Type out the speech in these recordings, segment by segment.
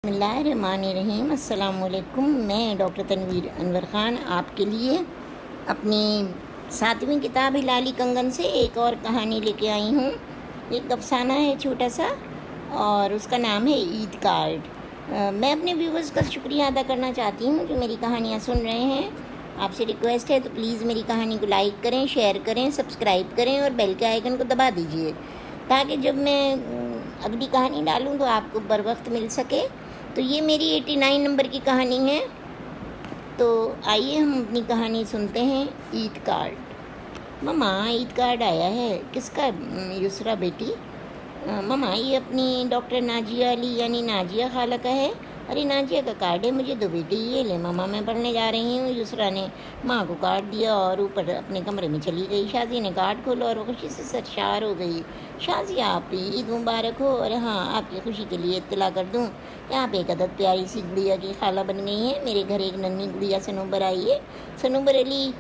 بسم اللہ الرحمن الرحیم۔ السلام علیکم۔ میں ڈاکٹر تنویر انور خان آپ کے لیے اپنی 7ویں کتاب ہلالی کنگن سے ایک اور کہانی لے کے آئی ہوں۔ ایک افسانہ ہے چھوٹا سا اور اس کا نام ہے عید کارڈ۔ میں اپنے ویورز کا شکریہ ادا کرنا چاہتی ہوں جو میری کہانیاں سن رہے ہیں۔ آپ سے ریکویسٹ ہے تو پلیز میری کہانی کو لائک کریں، شیئر کریں، سبسکرائب کریں اور بیل کے آئیکن کو دبا دیجئے تاکہ جب میں اگلی کہانی ڈالوں تو آپ کو بر وقت مل سکے۔ تو یہ میری 89 نمبر کی کہانی ہے۔ تو آئیے ہم اپنی کہانی سنتے ہیں۔ عید کارڈ۔ ماما عید کارڈ آیا ہے۔ کس کا؟ یسرا بیٹی۔ ماما یہ اپنی ڈاکٹر ناجیہ علی یعنی ناجیہ خالہ کا ہے۔ ارے ناجیہ کا کارڈ ہے، مجھے دو بیٹی۔ یہ لے ماما، میں پڑھنے جا رہی ہوں۔ یسرا نے ماں کو کارڈ دیا اور اوپر اپنے کمرے میں چلی گئی۔ شازیہ نے کارڈ کھولا اور وہ خوشی سے سرشار ہو گئی۔ شازیہ آپ کی عید مبارک ہو، اور ہاں آپ کی خوشی کے لیے اطلاع کر دوں کہ آپ ایک عدد پیاری سی گڑیا کی خالہ بن گئی ہیں۔ میرے گھر ایک ننھی گڑیا سنوبر آئی ہے، سنوبر علی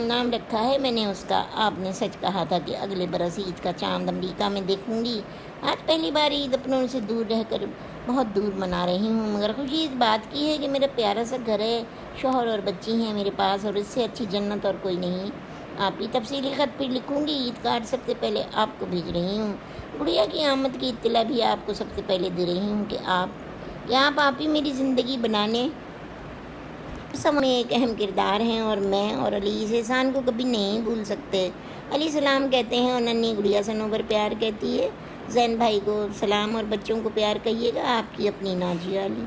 نام رکھا ہے میں نے اس کا۔ آپ نے سچ کہا تھا کہ اگلے برس عید کا چاند امریکہ میں دیکھوں گی۔ آج پہلی بار عید اپنوں سے دور رہ کر بہت دور منا رہی ہوں، مگر خوشی اس بات کی ہے کہ میرا پیارا سا گھر ہے، شوہر اور بچی ہیں میرے پاس، اور اس سے اچھی جنت اور کوئی نہیں۔ آپ کی تفصیلی خط پہ لکھوں گی۔ عید کارڈ سب سے پہلے آپ کو بھیج رہی ہوں۔ گڑیا کی آمد کی اطلاع بھی آپ کو سب سے پہلے دے رہی ہوں کہ آپ ہی میری زندگی بنانے سب میں ایک اہم کردار ہیں، اور میں اور علی اس احسان کو کبھی نہیں بھول سکتے۔ علی سلام کہتے ہیں اور ننھی گڑیا سنوبر پیار کہتی ہے۔ زین بھائی کو سلام اور بچوں کو پیار کہیے گا۔ آپ کی اپنی ناجیہ علی۔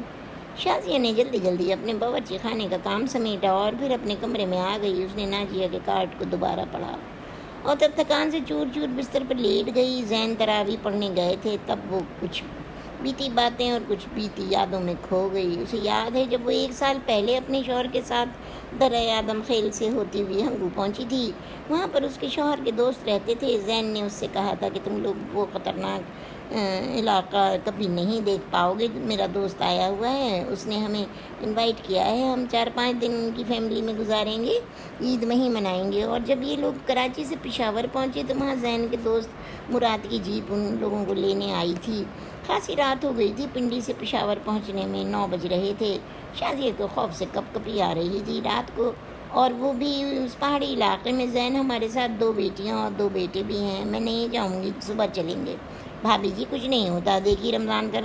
شازیہ نے جلدی اپنے باورچی خانے کا کام سمیٹا اور پھر اپنے کمرے میں آ گئی۔ اس نے ناجیہ کے کارڈ کو دوبارہ پڑھا اور تب تھکان سے چور بستر پر لیٹ گئی۔ زین تراویح پڑھنے گئے تھے، تب وہ کچھ بیتی باتیں اور کچھ بیتی یادوں میں کھو گئی۔ اسے یاد ہے جب وہ 1 سال پہلے اپنے شوہر کے ساتھ درہ آدم خیل سے ہوتی ہوئی ہنگو پہنچی تھی۔ وہاں پر اس کے شوہر کے دوست رہتے تھے۔ زین نے اس سے کہا تھا کہ تم لوگ وہ خطرناک علاقہ کبھی نہیں دیکھ پاؤ گے، میرا دوست آیا ہوا ہے، اس نے ہمیں انوائٹ کیا ہے، ہم 4-5 دن ان کی فیملی میں گزاریں گے، عید میں ہی منائیں گے۔ اور جب یہ لوگ کراچی سے پشاور پہنچے تو وہاں زین کے دوست مراد کی جیپ ان لوگوں کو لینے آئی تھی۔ خاصی رات ہو گئی تھی، پنڈی سے پشاور پہنچنے میں 9 بج رہے تھے۔ شازیہ کو خوف سے کپ کپی آ رہی تھی رات کو، اور وہ بھی اس پہاڑی علاقے میں۔ زین ہمارے ساتھ 2 بیٹیاں اور 2 بیٹے بھی ہیں، میں نہیں جاؤں گی، صبح چلیں گے۔ بھابھی جی کچھ نہیں ہوتا، دیکھیے رمضان کا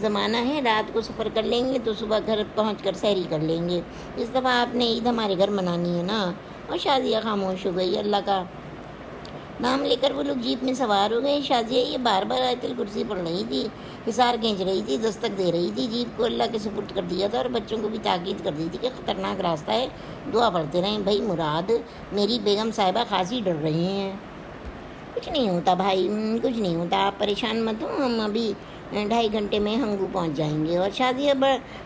زمانہ ہے، رات کو سفر کر لیں گے تو صبح گھر پہنچ کر سحری کر لیں گے۔ اس دفعہ آپ نے عید ہمارے گھر منانی ہے نا۔ اور شازیہ خاموش ہو گئی۔ اللہ کا نام لے کر وہ لوگ جیپ میں سوار ہو گئے۔ شازیہ یہ بار بار آیت الکرسی پڑھ رہی تھی، حصار کھینچ رہی تھی، دستک دے رہی تھی، جیپ کو اللہ کے سپرد کر دیا تھا اور بچوں کو بھی تاکید کر دی تھی کہ خطرناک راستہ ہے، دعا پڑھتے رہیں۔ بھائی مراد، میری بیگم صاحبہ خاصی ڈر رہی ہیں۔ کچھ نہیں ہوتا بھائی، کچھ نہیں ہوتا، آپ پریشان مت ہو، ہم ابھی 2.5 گھنٹے میں ہنگو پہنچ جائیں گے۔ اور شازیہ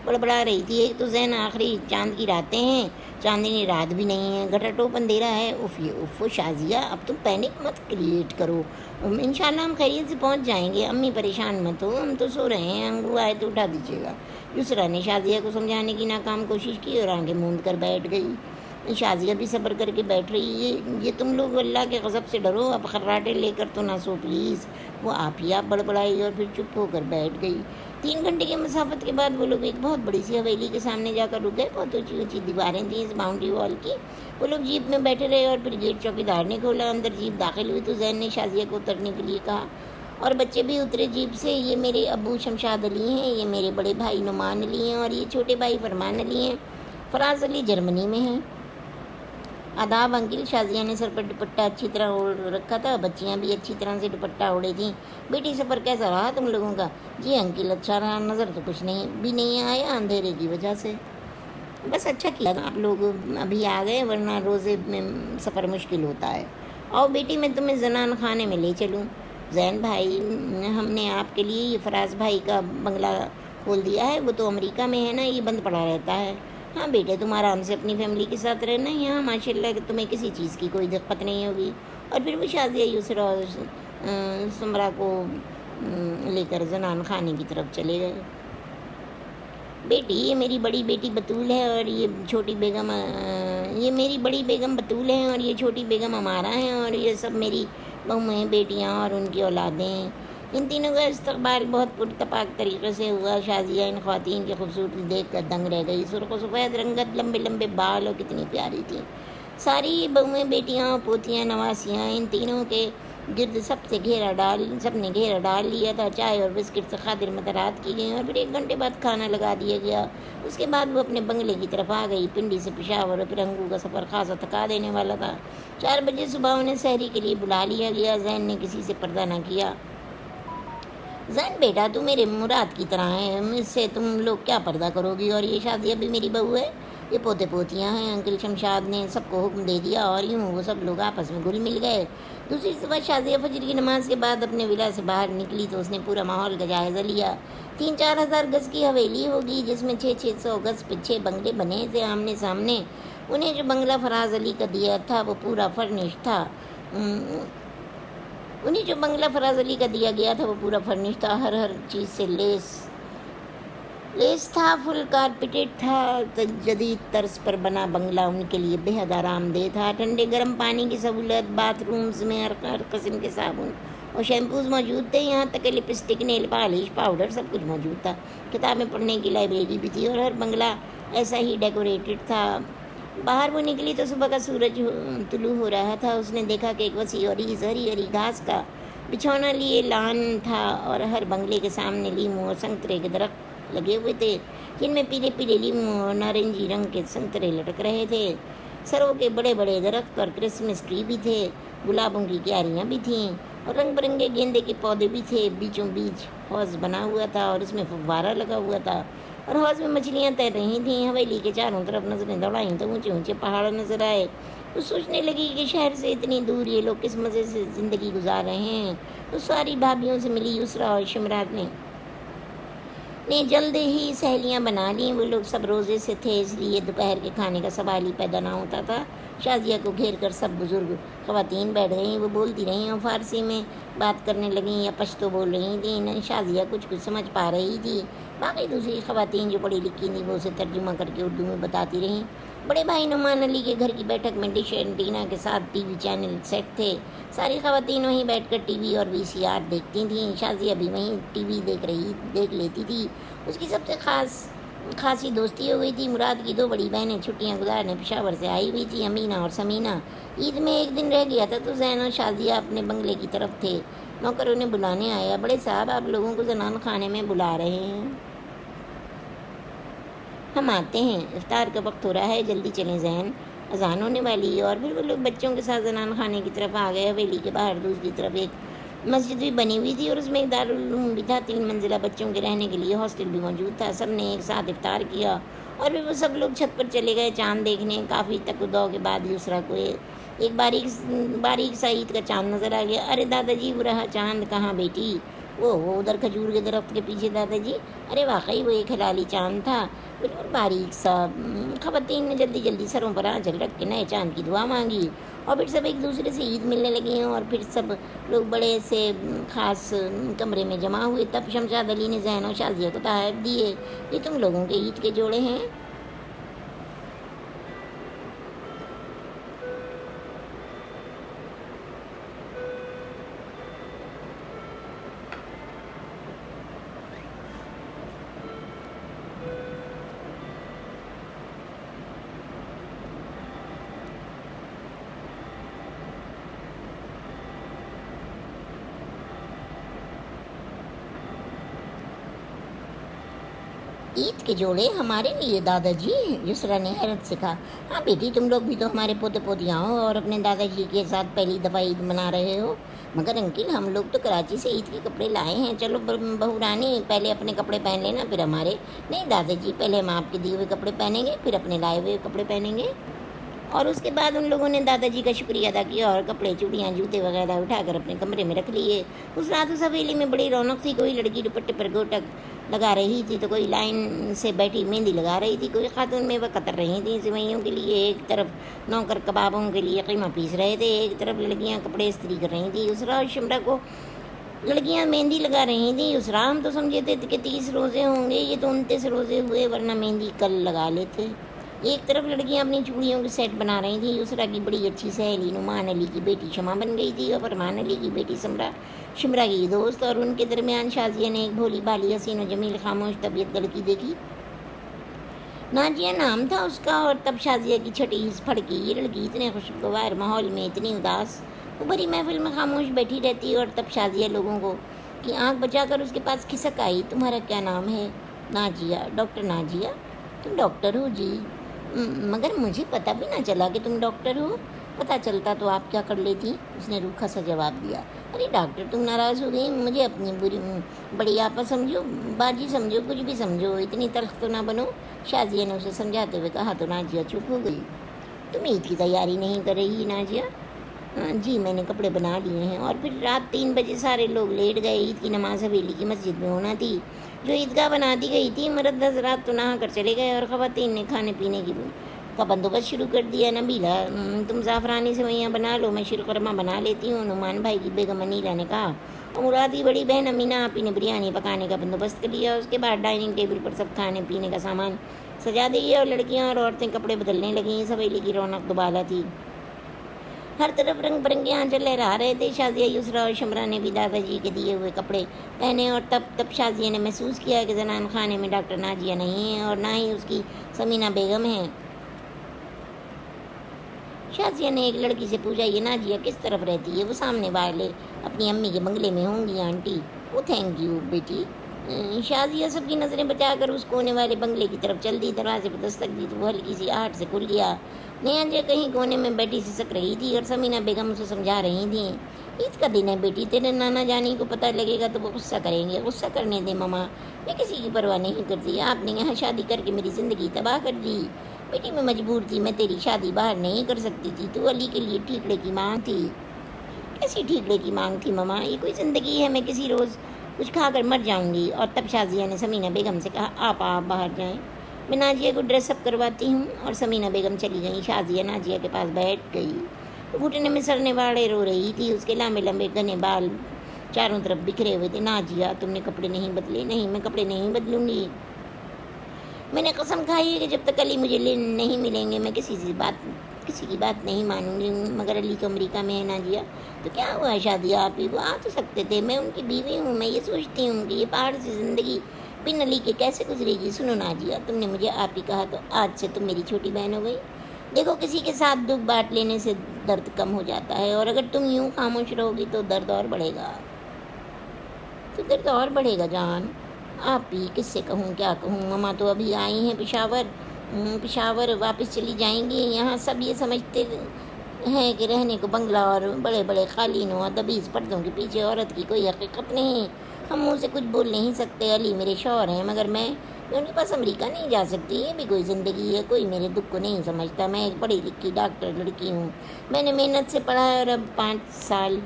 بڑبڑا رہی تھی، ایک تو زین آخری چاند کی راتیں ہیں، چاندنی رات بھی نہیں ہے، گھٹا ٹوپ اندھیرا ہے۔ اف شازیہ اب تم پینک مت کریٹ کرو، انشاءاللہ ہم خیریت سے پہنچ جائیں گے، امی پریشان مت ہو، ہم تو سو رہے ہیں، ہنگو آئے تو اٹھا دیجیے گا۔ یسرا نے شازیہ کو سمجھانے کی ناکام کوشش کی اور آنکھیں موند کر بیٹھ گئی۔ شازیہ بھی صبر کر کے بیٹھ رہی ہے۔ یہ تم لوگ اللہ کے غضب سے ڈرو، اب خراٹے لے کر تو نہ سو پلیز۔ وہ آپ بڑبڑائی اور پھر چپ ہو کر بیٹھ گئی۔ 3 گھنٹے کی مسافت کے بعد وہ لوگ ایک بہت بڑی سی حویلی کے سامنے جا کر رک گئے۔ بہت اونچی دیواریں تھیں اس باؤنڈری وال کی۔ وہ لوگ جیپ میں بیٹھے رہے اور پھر گیٹ چوکیدار نے کھولا۔ اندر جیپ داخل ہوئی تو زین نے شازیہ کو اترنے کے لیے کہا اور بچے بھی اترے جیپ سے۔ یہ میرے ابو شمشاد علی ہیں، یہ میرے بڑے بھائی نعمان علی ہیں، اور یہ چھوٹے بھائی فرمان علی ہیں۔ فراز علی جرمنی میں ہیں۔ آداب انکل۔ شازیہ نے سر پر دوپٹہ اچھی طرح اوڑھ رکھا تھا، بچیاں بھی اچھی طرح سے دوپٹہ اوڑھے تھیں۔ بیٹی سفر کیسا رہا تم لوگوں کا؟ جی انکل اچھا رہا، نظر تو کچھ نہیں بھی نہیں آیا اندھیرے کی وجہ سے، بس اچھا کیا آپ لوگ ابھی آ گئے، ورنہ روزے میں سفر مشکل ہوتا ہے۔ آؤ بیٹی میں تمہیں زنان خانے میں لے چلوں۔ زین بھائی ہم نے آپ کے لیے یہ فراز بھائی کا بنگلہ کھول دیا ہے، وہ تو امریکہ میں ہے نا، یہ بند پڑا رہتا ہے۔ ہاں بیٹے تم آرام سے اپنی فیملی کے ساتھ رہنا، یہاں ماشاء اللہ تمہیں کسی چیز کی کوئی دقت نہیں ہوگی۔ اور پھر وہ شازیہ یسرا اور سمرا کو لے کر زنان خانے کی طرف چلے گئے۔ بیٹی یہ میری بڑی بیٹی بطول ہے اور یہ چھوٹی بیگم یہ میری بڑی بیگم بطول ہیں اور یہ چھوٹی بیگم ہمارا ہیں، اور یہ سب میری بہویں بیٹیاں اور ان کی اولادیں۔ ان تینوں کا استقبال بہت پرتپاک طریقے سے ہوا۔ شازیہ ان خواتین کی خوبصورتی دیکھ کر دنگ رہ گئی۔ سرخ و سفید رنگت، لمبے لمبے بال اور کتنی پیاری تھیں۔ ساری بہویں، بیٹیاں، پوتیاں، نواسیاں ان تینوں کے گرد سب نے گھیرا ڈال لیا تھا۔ چائے اور بسکٹ سے خاطر مدارات کی گئیں اور پھر 1 گھنٹے بعد کھانا لگا دیا گیا۔ اس کے بعد وہ اپنے بنگلے کی طرف آ گئی۔ پنڈی سے پشاور اور پرنگو کا سفر خاصا تھکا دینے والا تھا۔ 4 بجے صبح انہیں سحری کے لیے بلا لیا گیا۔ زین نے کسی سے پردہ نہ کیا۔ زین بیٹا، تو میرے مراد کی طرح ہے، مجھ سے تم لوگ کیا پردہ کرو گی؟ اور یہ شازیہ بھی میری بہو ہے، یہ پوتے پوتیاں ہیں۔ انکل شمشاد نے سب کو حکم دے دیا اور یوں وہ سب لوگ آپس میں گل مل گئے۔ دوسری صبح شازیہ فجر کی نماز کے بعد اپنے ولا سے باہر نکلی تو اس نے پورا ماحول کا جائزہ لیا۔ 3-4 ہزار گز کی حویلی ہوگی، جس میں 600 گز پہ 6 بنگلے بنے تھے آمنے سامنے۔ انہیں جو بنگلہ فراز علی کا دیا تھا وہ پورا فرنش تھا۔ ہر چیز سے لیس تھا، فل کارپیٹڈ تھا۔ جدید طرز پر بنا بنگلہ ان کے لیے بے حد آرام دہ تھا۔ ٹھنڈے گرم پانی کی سہولت، باتھ رومز میں ہر قسم کے صابن اور شیمپوز موجود تھے، یہاں تک کہ لپسٹک، نیل پالش، پاؤڈر سب کچھ موجود تھا۔ کتابیں پڑھنے کی لائبریری بھی تھی اور ہر بنگلہ ایسا ہی ڈیکوریٹڈ تھا۔ باہر وہ نکلی تو صبح کا سورج طلوع ہو رہا تھا۔ اس نے دیکھا کہ ایک وسیع اور ہری گھاس کا بچھونا لیے لان تھا اور ہر بنگلے کے سامنے لیموں اور سنترے کے درخت لگے ہوئے تھے، جن میں پیلے پیلے لیموں اور نارنجی رنگ کے سنترے لٹک رہے تھے۔ سروں کے بڑے بڑے درخت اور کرسمس ٹری بھی تھے، گلابوں کی کیاریاں بھی تھیں اور رنگ برنگے گیندے کے پودے بھی تھے۔ بیچوں بیچ حوض بنا ہوا تھا اور اس میں فوارہ لگا ہوا تھا اور حوض میں مچھلیاں تیر رہی تھیں۔ حویلی کے چاروں طرف نظریں دوڑائیں تو اونچے اونچے پہاڑ نظر آئے۔ وہ سوچنے لگی کہ شہر سے اتنی دور یہ لوگ کس مزے سے زندگی گزار رہے ہیں۔ وہ ساری بھابھیوں سے ملی۔ یسریٰ اور شمرات نے جلد ہی سہیلیاں بنا لیں۔ وہ لوگ سب روزے سے تھے، اس لیے دوپہر کے کھانے کا سوال ہی پیدا نہ ہوتا تھا۔ شازیہ کو گھیر کر سب بزرگ خواتین بیٹھ گئیں۔ وہ بولتی رہیں اور فارسی میں بات کرنے لگیں یا پشتو بول رہی تھیں۔ شازیہ کچھ سمجھ پا رہی تھی، باقی دوسری خواتین جو پڑھی لکھی تھیں وہ اسے ترجمہ کر کے اردو میں بتاتی رہیں۔ بڑے بھائی نعمان علی کے گھر کی بیٹھک میں ڈش اینٹینا کے ساتھ ٹی وی چینل سیٹ تھے۔ ساری خواتین وہیں بیٹھ کر ٹی وی اور VCR دیکھتی تھیں۔ شازیہ بھی وہیں ٹی وی دیکھ لیتی تھی۔ اس کی سب سے خاصی دوستی ہو گئی تھی۔ مراد کی 2 بڑی بہنیں چھٹیاں گزارنے پشاور سے آئی ہوئی تھیں، امینہ اور سمینہ۔ عید میں 1 دن رہ گیا تھا تو زین اور شازیہ اپنے بنگلے کی طرف تھے۔ نوکر انہیں بلانے آیا۔ بڑے صاحب، آپ لوگوں کو زنان خانے میں بلا رہے ہیں، ہم آتے ہیں، افطار کا وقت ہو رہا ہے، جلدی چلیں زین، اذان ہونے والی ہے۔ اور پھر وہ لوگ بچوں کے ساتھ زنان خانے کی طرف آ گئے۔ حویلی کے باہر دوسری طرف ایک مسجد بھی بنی ہوئی تھی اور اس میں ایک دارالعلوم بھی تھا۔ 3 منزلہ بچوں کے رہنے کے لیے ہاسٹل بھی موجود تھا۔ سب نے ایک ساتھ افطار کیا اور پھر وہ سب لوگ چھت پر چلے گئے چاند دیکھنے۔ کافی تک و دو کے بعد یسریٰ کو ایک باریک سا عید کا چاند نظر آ گیا۔ ارے دادا جی، وہ رہا چاند، کہاں بیٹی؟ وہ ادھر کھجور کے درخت کے پیچھے دادا جی۔ ارے واقعی وہ ایک ہلالی چاند تھا، بالکل باریک سا۔ خواتین نے جلدی سروں پر آنچل رکھ کے نئے چاند کی دعا مانگی اور پھر سب ایک دوسرے سے عید ملنے لگے اور پھر سب لوگ بڑے سے خاص کمرے میں جمع ہوئے۔ تب شمشاد علی نے زین اور شازیہ کو تحائف دیے۔ یہ تم لوگوں کے عید کے جوڑے ہیں؟ عید کے جوڑے ہمارے لیے دادا جی؟ یسریٰ نے حیرت سے کہا۔ ہاں بیٹی، تم لوگ بھی تو ہمارے پوتے پوتیاں ہو اور اپنے دادا جی کے ساتھ پہلی دفعہ عید منا رہے ہو۔ مگر انکل، ہم لوگ تو کراچی سے عید کے کپڑے لائے ہیں۔ چلو بہو رانی، پہلے اپنے کپڑے پہن لینا پھر ہمارے۔ نہیں دادا جی، پہلے ہم آپ کے دیے ہوئے کپڑے پہنیں گے پھر اپنے لائے ہوئے کپڑے پہنیں گے۔ اور اس کے بعد ان لوگوں نے دادا جی کا شکریہ ادا کیا اور کپڑے، چوڑیاں، جوتے وغیرہ اٹھا کر اپنے کمرے میں رکھ لیے۔ اس رات اس حویلی میں بڑی رونق تھی۔ کوئی لڑکی دوپٹے پر گوٹک لگا رہی تھی تو کوئی لائن سے بیٹھی مہندی لگا رہی تھی، کوئی خاتون میوہ قطر رہی تھیں سوئیوں کے لیے، ایک طرف نوکر کبابوں کے لیے قیمہ پیس رہے تھے، ایک طرف لڑکیاں کپڑے استری کر رہی تھیں۔ یسریٰ اور شمرا کو لڑکیاں مہندی لگا رہی تھیں۔ یسریٰ، ہم تو سمجھے تھے کہ 30 روزے ہوں گے، یہ تو 29 روزے ہوئے، ورنہ مہندی کل لگا لیتے۔ ایک طرف لڑکیاں اپنی چوڑیوں کے سیٹ بنا رہی تھیں، یسریٰ کی بڑی اچھی سہیلی نعمان علی کی بیٹی شمع بن گئی تھی، اور فرمان علی کی بیٹی شمرا کی دوست، اور ان کے درمیان شازیہ نے ایک بھولی بھالی حسین و جمیل خاموش طبیعت لڑکی دیکھی۔ ناجیہ نام تھا اس کا، اور تب شازیہ کی چھٹی پھڑکی۔ یہ لڑکی اتنے خوشگوار ماحول میں، اتنی اداس بھری محفل میں خاموش بیٹھی رہتی، اور تب شازیہ لوگوں کو کی آنکھ بچا کر اس کے پاس کھسک آئی۔ تمہارا کیا نام ہے؟ ناجیہ۔ ڈاکٹر ناجیہ؟ تم ڈاکٹر ہو؟ جی، مگر مجھے پتہ بھی نہ چلا کہ تم ڈاکٹر ہو، پتہ چلتا تو آپ کیا کر لیتی؟ اس نے روکھا سا جواب دیا۔ ارے ڈاکٹر، تم ناراض ہو گئی؟ مجھے اپنی بڑی آپا سمجھو، باجی سمجھو، کچھ بھی سمجھو، اتنی تلخ تو نہ بنو، شازیہ نے اسے سمجھاتے ہوئے کہا تو ناجیہ چپ ہو گئی۔ تم عید کی تیاری نہیں کر رہی ناجیہ؟ جی، میں نے کپڑے بنا لیے ہیں، اور پھر رات 3 بجے سارے لوگ لیٹ گئے۔ عید کی نماز حویلی کی مسجد میں ہونا تھی، جو عیدگاہ بنا دی گئی تھی۔ مرد حضرات تو نہا کر چلے گئے، اور خواتین نے کھانے پینے کا بندوبست شروع کر دیا۔ نبیلہ، تم زعفرانی سوئیاں بنا لو، میں شیرخرما بنا لیتی ہوں، نعمان بھائی کی بیگم انیلہ نے کہا۔ اور مرادی بڑی بہن امینہ آپی نے بریانی پکانے کا بندوبست کر لیا۔ اس کے بعد ڈائننگ ٹیبل پر سب کھانے پینے کا سامان سجا دیا، اور لڑکیاں اور عورتیں کپڑے بدلنے لگیں۔ اس حویلی کی رونق دوبالا تھی، ہر طرف رنگ برنگے آنچل لہرا رہے تھے۔ شازیہ، یسریٰ اور شمرا نے بھی دادا جی کے دیے ہوئے کپڑے پہنے، اور تب شازیہ نے محسوس کیا کہ زنان خانے میں ڈاکٹر ناجیہ نہیں ہے، اور نہ ہی اس کی سمینہ بیگم ہے۔ شازیہ نے ایک لڑکی سے پوچھا، یہ ناجیہ کس طرف رہتی ہے؟ وہ سامنے والے اپنی امی کے بنگلے میں ہوں گی آنٹی۔ وہ تھینک یو بیٹی۔ شازیہ سب کی نظریں بچا کر اس کونے والے بنگلے کی طرف چل دی۔ دروازے پر دستک دی تو وہ ہلکی سی آہٹ سے کھل گیا۔ ناجیہ کہیں کونے میں بیٹھی سسک رہی تھی، اور سمینہ بیگم اسے سمجھا رہی تھیں۔ عید کا دن ہے بیٹی، تیرے نانا جانی کو پتہ لگے گا تو وہ غصہ کریں گے۔ غصہ کرنے دے ماما، میں کسی کی پرواہ نہیں کرتی۔ آپ نے یہاں شادی کر کے میری زندگی تباہ کر دی بیٹی، میں مجبور تھی، میں تیری شادی باہر نہیں کر سکتی تھی۔ تو علی کے لیے ٹھیکڑے کی مانگ تھی۔ کیسی ٹھیکڑے کی مانگ تھی ماما؟ یہ کوئی زندگی ہے؟ میں کسی روز کچھ کھا کر مر جاؤں گی۔ اور تب شازیہ نے سمینہ بیگم سے کہا، آپ باہر جائیں، میں ناجیہ کو ڈریس اپ کرواتی ہوں۔ اور سمینہ بیگم چلی گئیں۔ شازیہ ناجیہ کے پاس بیٹھ گئی، گھٹنے میں سرنے واڑے رو رہی تھی۔ اس کے لمبے لمبے گھنے بال چاروں طرف بکھرے ہوئے تھے۔ ناجیہ، تم نے کپڑے نہیں بدلے؟ نہیں، میں کپڑے نہیں بدلوں گی، میں نے قسم کھائی ہے کہ جب تک علی مجھے نہیں ملیں گے میں کسی کی بات نہیں مانوں گی۔ مگر علی تو امریکہ میں ہے ناجیہ، تو کیا ہوا ہے؟ شادی آپ ہی وہ آ تو سکتے تھے، میں ان کی بیوی ہوں۔ میں یہ سوچتی ہوں کہ یہ پہاڑ سے زندگی بن علی کے کیسے گزرے گی۔ سنو ناجیہ، تم نے مجھے آپ ہی کہا تو آج سے تم میری چھوٹی بہن ہو گئی۔ دیکھو، کسی کے ساتھ دکھ بانٹ لینے سے درد کم ہو جاتا ہے، اور اگر تم یوں خاموش رہو گی تو درد اور بڑھے گا جان۔ آپ ہی کس سے کہوں، کیا کہوں؟ ماما تو ابھی آئی ہیں پشاور واپس چلی جائیں گی۔ یہاں سب یہ سمجھتے ہیں کہ رہنے کو بنگلہ اور بڑے بڑے قالینوں اور دبیز پردوں کے پیچھے عورت کی کوئی حقیقت نہیں۔ ہم منہ سے کچھ بول نہیں سکتے۔ علی میرے شوہر ہیں، مگر میں ان کے پاس امریکہ نہیں جا سکتی۔ یہ بھی کوئی زندگی ہے؟ کوئی میرے دکھ کو نہیں سمجھتا۔ میں ایک پڑھی لکھی ڈاکٹر لڑکی ہوں، میں نے محنت سے پڑھا ہے، اور اب 5 سال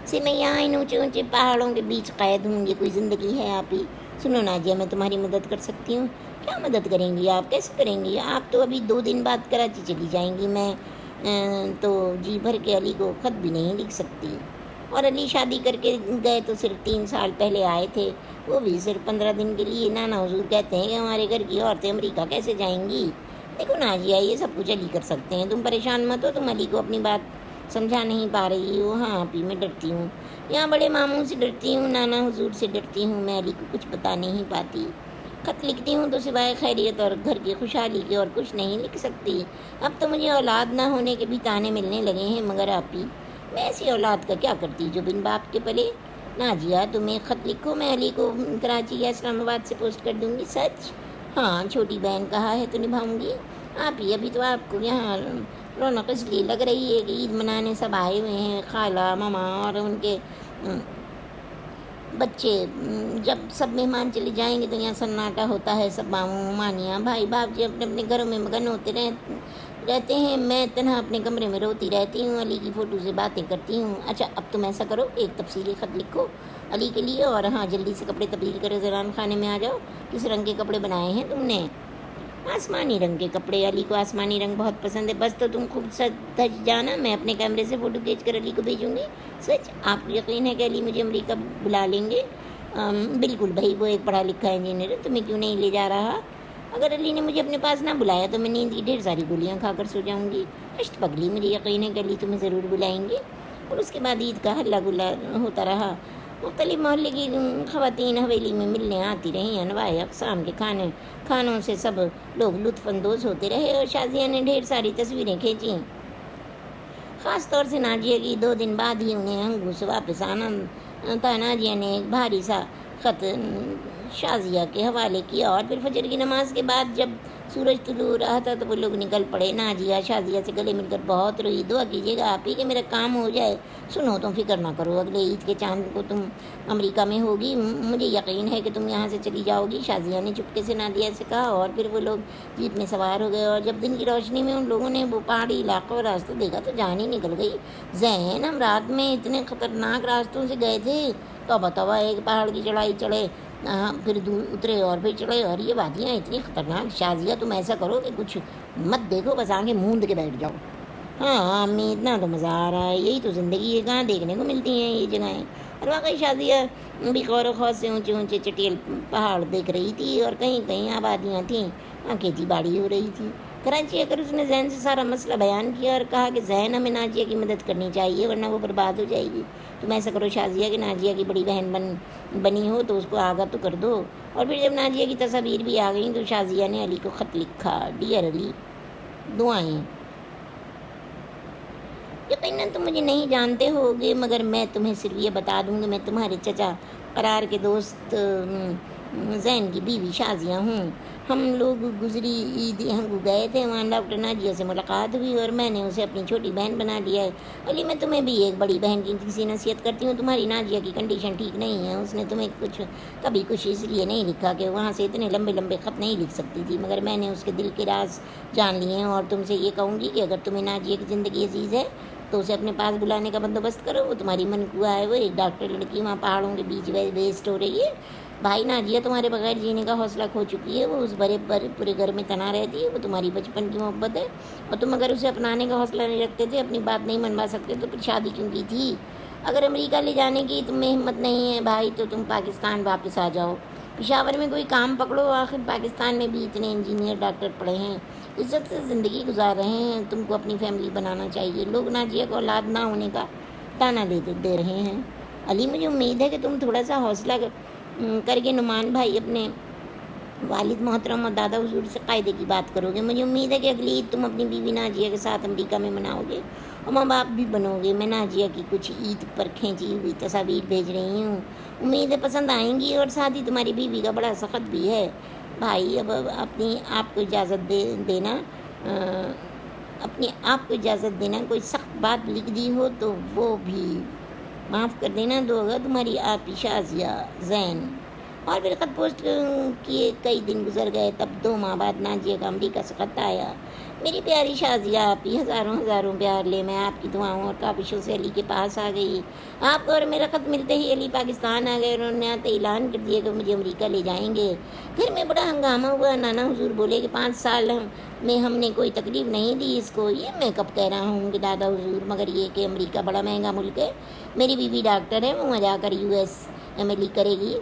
سے میں یہاں ان اونچے اونچے پہاڑوں کے بیچ قید ہوں۔ یہ کوئی زندگی ہے آپ ہی؟ سنو ناجیہ، میں تمہاری مدد کر سکتی ہوں۔ کیا مدد کریں گی آپ؟ کیسے کریں گی آپ؟ تو ابھی 2 دن بعد کراچی چلی جائیں گی۔ میں تو جی بھر کے علی کو خط بھی نہیں لکھ سکتی، اور علی شادی کر کے گئے تو صرف 3 سال پہلے آئے تھے، وہ بھی صرف 15 دن کے لیے۔ نانا حضور کہتے ہیں کہ ہمارے گھر کی عورتیں امریکہ کیسے جائیں گی؟ دیکھو ناجیہ، یہ سب کچھ علی کر سکتے ہیں، تم پریشان مت ہو۔ تم علی کو اپنی بات سمجھا نہیں پا رہی ہو۔ ہاں آپ ہی، میں ڈرتی ہوں، یہاں بڑے ماموں سے ڈرتی ہوں، نانا حضور سے ڈرتی ہوں۔ میں علی کو کچھ بتا نہیں پاتی، خط لکھتی ہوں تو سوائے خیریت اور گھر کی خوشحالی کے اور کچھ نہیں لکھ سکتی۔ اب تو مجھے اولاد نہ ہونے کے بھی تانے ملنے لگے ہیں، مگر آپ ہی، میں ایسی اولاد کا کیا کرتی جو بن باپ کے پلے؟ ناجیہ، تم ایک خط لکھو، میں علی کو کراچی یا اسلام آباد سے پوسٹ کر دوں گی۔ سچ؟ ہاں، چھوٹی بہن کہا ہے تو نبھاؤں گی۔ آپ ہی، ابھی تو آپ کو یہاں رونق اس لیے لگ رہی ہے کہ عید منانے سب آئے ہوئے ہیں، خالہ، ماما اور ان کے بچے۔ جب سب مہمان چلے جائیں گے تو یہاں سناٹا ہوتا ہے، سب ماموں مانیاں بھائی باپ جی اپنے اپنے گھروں میں مگن ہوتے رہتے ہیں۔ میں تنہا اپنے کمرے میں روتی رہتی ہوں، علی کی فوٹو سے باتیں کرتی ہوں۔ اچھا، اب تم ایسا کرو، ایک تفصیلی خط لکھو علی کے لیے، اور ہاں جلدی سے کپڑے تبدیل کرو، زران خانے میں آ جاؤ۔ کس رنگ کے کپڑے بنائے ہیں تم نے؟ آسمانی رنگ کے کپڑے۔ علی کو آسمانی رنگ بہت پسند ہے، بس تو تم خوب سج جانا، میں اپنے کیمرے سے فوٹو کھینچ کر علی کو بھیجوں گی۔ سچ؟ آپ کو یقین ہے کہ علی مجھے امریکہ بلا لیں گے؟ بالکل بھائی، وہ ایک پڑھا لکھا انجینئر ہے، تمہیں کیوں نہیں لے جا رہا؟ اگر علی نے مجھے اپنے پاس نہ بلایا تو میں نیند کی ڈھیر ساری گولیاں کھا کر سو جاؤں گی۔ اشت پگلی، مجھے یقین ہے کہ علی تمہیں ضرور بلائیں گے۔ اور اس کے بعد عید کا ہلہ گلا ہوتا رہا۔ مختلف محلے کی خواتین حویلی میں ملنے آتی رہیں، انواع اقسام کے کھانوں سے سب لوگ لطف اندوز ہوتے رہے اور شازیہ نے ڈھیر ساری تصویریں کھینچیں۔ خاص طور سے ناجیہ کی 2 دن بعد ہی انہیں ہنگو سے واپس آنا تھا۔ ناجیہ نے ایک بھاری سا خط شازیہ کے حوالے کیا اور پھر فجر کی نماز کے بعد جب سورج طلوع رہا تھا تو وہ لوگ نکل پڑے۔ ناجیہ شازیہ سے گلے مل کر بہت روئی۔ دعا کیجیے گا آپ ہی کہ میرا کام ہو جائے۔ سنو، تم فکر نہ کرو، اگلے عید کے چاند کو تم امریکہ میں ہوگی، مجھے یقین ہے کہ تم یہاں سے چلی جاؤ گی، شازیہ نے چپکے سے ناجیہ سے کہا۔ اور پھر وہ لوگ جیپ میں سوار ہو گئے اور جب دن کی روشنی میں ان لوگوں نے وہ پہاڑی علاقوں اور راستہ دیکھا تو جان ہی نکل گئی۔ زین، ہم رات میں اتنے خطرناک راستوں سے گئے تھے، توبہ توبہ، ایک پہاڑ کی چڑھائی چڑھے، پھر اترے اور پھر چڑھے، اور یہ وادیاں اتنی خطرناک۔ شازیہ، تم ایسا کرو کہ کچھ مت دیکھو، بس آنکھیں موند کے بیٹھ جاؤ۔ ہاں امی، اتنا تو مزہ آ رہا ہے، یہی تو زندگی ہے، کہاں دیکھنے کو ملتی ہیں یہ جگہیں۔ اور واقعی شازیہ بھی غور و خوض سے اونچے اونچے چٹیل پہاڑ دیکھ رہی تھی اور کہیں کہیں آبادیاں تھیں، وہاں کھیتی باڑی ہو رہی تھی۔ کراچی اگر اس نے زین سے سارا مسئلہ بیان کیا اور کہا کہ زین، ہمیں ناجیہ کی مدد کرنی چاہیے ورنہ وہ برباد ہو جائے گی۔ تم ایسا کرو شازیہ کہ ناجیہ کی بڑی بہن بنی ہو تو اس کو آگاہ تو کر دو۔ اور پھر جب ناجیہ کی تصاویر بھی آ گئیں تو شازیہ نے علی کو خط لکھا۔ ڈیئر علی، دعائیں۔ یقیناً تم مجھے نہیں جانتے ہوگے مگر میں تمہیں صرف یہ بتا دوں کہ میں تمہارے چچا قرار کے دوست زین کی بیوی شازیہ ہوں۔ ہم لوگ گزری عید ہنگو گئے تھے، وہاں ڈاکٹر ناجیہ سے ملاقات ہوئی اور میں نے اسے اپنی چھوٹی بہن بنا لیا ہے۔ علی، میں تمہیں بھی ایک بڑی بہن کی کسی نصیحت کرتی ہوں، تمہاری ناجیہ کی کنڈیشن ٹھیک نہیں ہے۔ اس نے تمہیں کبھی کچھ اس لیے نہیں لکھا کہ وہاں سے اتنے لمبے لمبے خط نہیں لکھ سکتی تھی، مگر میں نے اس کے دل کے راز جان لیے ہیں اور تم سے یہ کہوں گی کہ اگر تمہیں ناجیہ کی زندگی عزیز ہے تو اسے اپنے پاس بلانے کا بندوبست کرو۔ وہ تمہاری منقوہ ہے، وہ ایک ڈاکٹر لڑکی وہاں پہاڑوں کے بیچ ویسٹ ہو رہی ہے۔ بھائی، ناجیہ تمہارے بغیر جینے کا حوصلہ کھو چکی ہے، وہ اس پورے گھر میں تنہا رہتی ہے، وہ تمہاری بچپن کی محبت ہے اور تم اگر اسے اپنانے کا حوصلہ نہیں رکھتے تھے، اپنی بات نہیں منوا سکتے تو پھر شادی کیوں کی تھی؟ اگر امریکہ لے جانے کی تم میں ہمت نہیں ہے بھائی تو تم پاکستان واپس آ جاؤ، پشاور میں کوئی کام پکڑو، آخر پاکستان میں بھی اتنے انجینئر ڈاکٹر پڑھے ہیں، عزت سے زندگی گزار رہے ہیں، تم کو اپنی فیملی بنانا چاہیے۔ لوگ ناجیہ کو اولاد نہ ہونے کا تانا دے رہے ہیں۔ علی، مجھے امید ہے کہ تم تھوڑا سا حوصلہ کر کے نعمان بھائی اپنے والد محترم اور دادا حضور سے قاعدے کی بات کرو گے۔ مجھے امید ہے کہ اگلی عید تم اپنی بیوی ناجیہ کے ساتھ امریکہ میں مناؤ گے اور ماں باپ بھی بنو گے۔ میں ناجیہ کی کچھ عید پر کھینچی ہوئی تصاویر بھیج رہی ہوں، امید ہے پسند آئیں گی، اور ساتھ ہی تمہاری بیوی کا بڑا سخت بھی ہے۔ بھائی، اب اپنی آپ کو اجازت دینا کوئی سخت بات لکھ دی ہو تو وہ بھی معاف کر دینا، دو گا تمہاری آپ شازیہ، زین۔ اور پھر خط پوسٹ کیے کئی دن گزر گئے، تب 2 ماہ بعد ناجیہ کا امریکہ سے خط آیا۔ میری پیاری شازیہ، آپ ہی ہزاروں پیار لے، میں آپ کی دعاؤں اور کاوشوں سے علی کے پاس آ گئی۔ آپ کو اور میرا خط ملتے ہی علی پاکستان آ گئے اور انہوں نے آتے اعلان کر دیا کہ مجھے امریکہ لے جائیں گے۔ گھر میں بڑا ہنگامہ ہوا، نانا حضور بولے کہ 5 سال میں ہم نے کوئی تکلیف نہیں دی اس کو۔ یہ میں کب کہہ رہا ہوں کہ دادا حضور، مگر یہ کہ امریکہ بڑا مہنگا ملک ہے، میری بیوی ڈاکٹر ہے، وہ جا کر USMLE کرے گی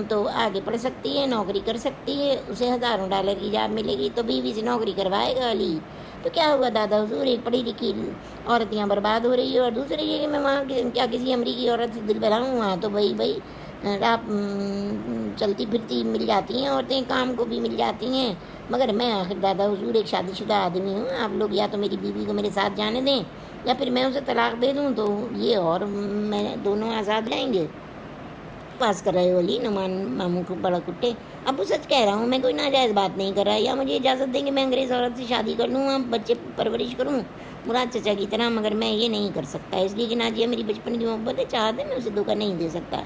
تو آگے پڑھ سکتی ہے، نوکری کر سکتی ہے، اسے $1000 کی جاب ملے گی تو بیوی سے نوکری کروائے گا علی۔ تو کیا ہوا دادا حضور، ایک پڑھی لکھی عورت یہاں برباد ہو رہی ہے اور دوسرے یہ کہ میں وہاں کیا کسی امریکی عورت سے دل بہلاؤں؟ وہاں تو بھائی آپ چلتی پھرتی مل جاتی ہیں عورتیں، کام کو بھی مل جاتی ہیں، مگر میں آخر دادا حضور ایک شادی شدہ آدمی ہوں۔ آپ لوگ یا تو میری بیوی کو میرے ساتھ جانے دیں یا پھر میں اسے طلاق دے دوں تو یہ اور میں دونوں آزاد رہیں گے۔ پاس کر رہے ہو علی؟ نعمان ماموں کو بڑا کٹے۔ ابو سچ کہہ رہا ہوں، میں کوئی ناجائز بات نہیں کر رہا، یا مجھے اجازت دیں کہ میں انگریز عورت سے شادی کر لوں، بچے پرورش کروں مراد چچا کی طرح، مگر میں یہ نہیں کر سکتا اس لیے کہ ناجیہ میری بچپن کی محبت ہے، چاہت ہے، میں اسے دھوکہ نہیں دے سکتا۔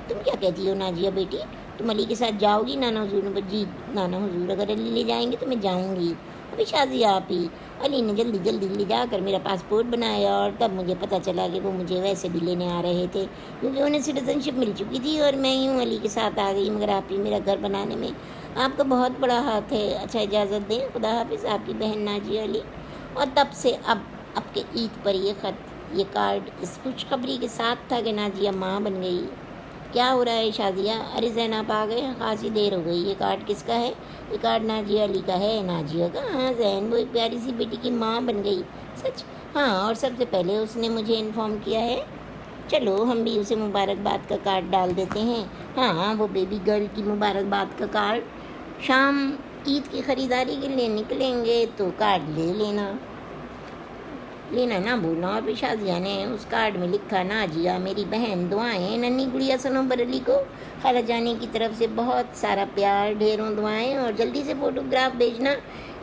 تم کیا کہتی ہو ناجیہ بیٹی؟ تم علی کے ساتھ جاؤ گی؟ نانا حضور نے جی نانا حضور، اگر علی لے جائیں گے تو میں جاؤں گی۔ ابھی شازیہ آپ ہی؟ علی نے جلدی لے جا کر میرا پاسپورٹ بنایا اور تب مجھے پتہ چلا کہ وہ مجھے ویسے بھی لینے آ رہے تھے کیونکہ انہیں سٹیزن شپ مل چکی تھی اور میں یوں علی کے ساتھ آ گئی، مگر آپ ہی میرا گھر بنانے میں آپ کا بہت بڑا ہاتھ ہے۔ اچھا اجازت دیں، خدا حافظ، آپ کی بہن ناجیہ علی۔ اور تب سے اب کے عید پر یہ خط، یہ کارڈ اس خوشخبری کے ساتھ تھا کہ ناجیہ ماں بن گئی۔ کیا ہو رہا ہے شازیہ؟ ارے زین آپ آ گئے، خاصی دیر ہو گئی۔ یہ کارڈ کس کا ہے؟ یہ کارڈ ناجیہ علی کا ہے۔ ناجیہ کا؟ ہاں زین وہ ایک پیاری سی بیٹی کی ماں بن گئی، سچ؟ ہاں، اور سب سے پہلے اس نے مجھے انفارم کیا ہے۔ چلو ہم بھی اسے مبارکباد کا کارڈ ڈال دیتے ہیں۔ ہاں، وہ بیبی گرل کی مبارکباد کا کارڈ۔ شام عید کی خریداری کے لیے نکلیں گے تو کارڈ لے لینا نہ بھولنا۔ اور بھی شازیہ نے اس کارڈ میں لکھا، ناجیہ میری بہن، دعائیں ننھی گڑیا سنوبر علی کو خالہ جانی کی طرف سے بہت سارا پیار، ڈھیروں دعائیں، اور جلدی سے فوٹوگراف بھیجنا۔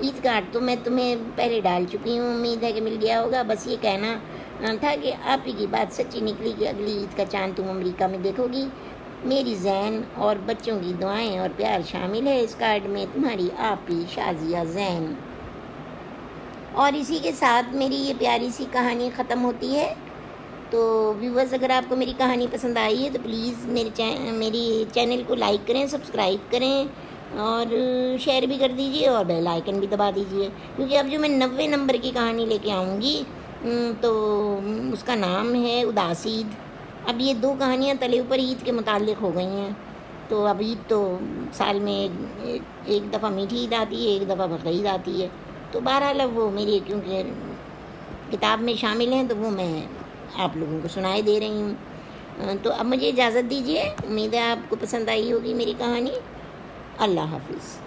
عید کارڈ تو میں تمہیں پہلے ڈال چکی ہوں، امید ہے کہ مل گیا ہوگا۔ بس یہ کہنا تھا کہ آپ ہی کی بات سچی نکلی کہ اگلی عید کا چاند تم امریکہ میں دیکھو گی۔ میری زین اور بچوں کی دعائیں اور پیار شامل ہے اس کارڈ میں، تمہاری آپ ہی شازیہ زین۔ اور اسی کے ساتھ میری یہ پیاری سی کہانی ختم ہوتی ہے۔ تو ویورز، اگر آپ کو میری کہانی پسند آئی ہے تو پلیز میری چینل کو لائک کریں، سبسکرائب کریں، اور شیئر بھی کر دیجئے، اور بیل آئیکن بھی دبا دیجئے، کیونکہ اب جو میں 90 نمبر کی کہانی لے کے آؤں گی تو اس کا نام ہے اداس عید۔ اب یہ 2 کہانیاں تلے اوپر عید کے متعلق ہو گئی ہیں، تو اب عید تو سال میں ایک دفعہ میٹھی عید آتی ہے، ایک دفعہ بقرعید آتی ہے۔ تو بہرحال اب وہ میری کیونکہ کتاب میں شامل ہیں تو وہ میں آپ لوگوں کو سنائے دے رہی ہوں۔ تو اب مجھے اجازت دیجیے، امید ہے آپ کو پسند آئی ہوگی میری کہانی۔ اللہ حافظ۔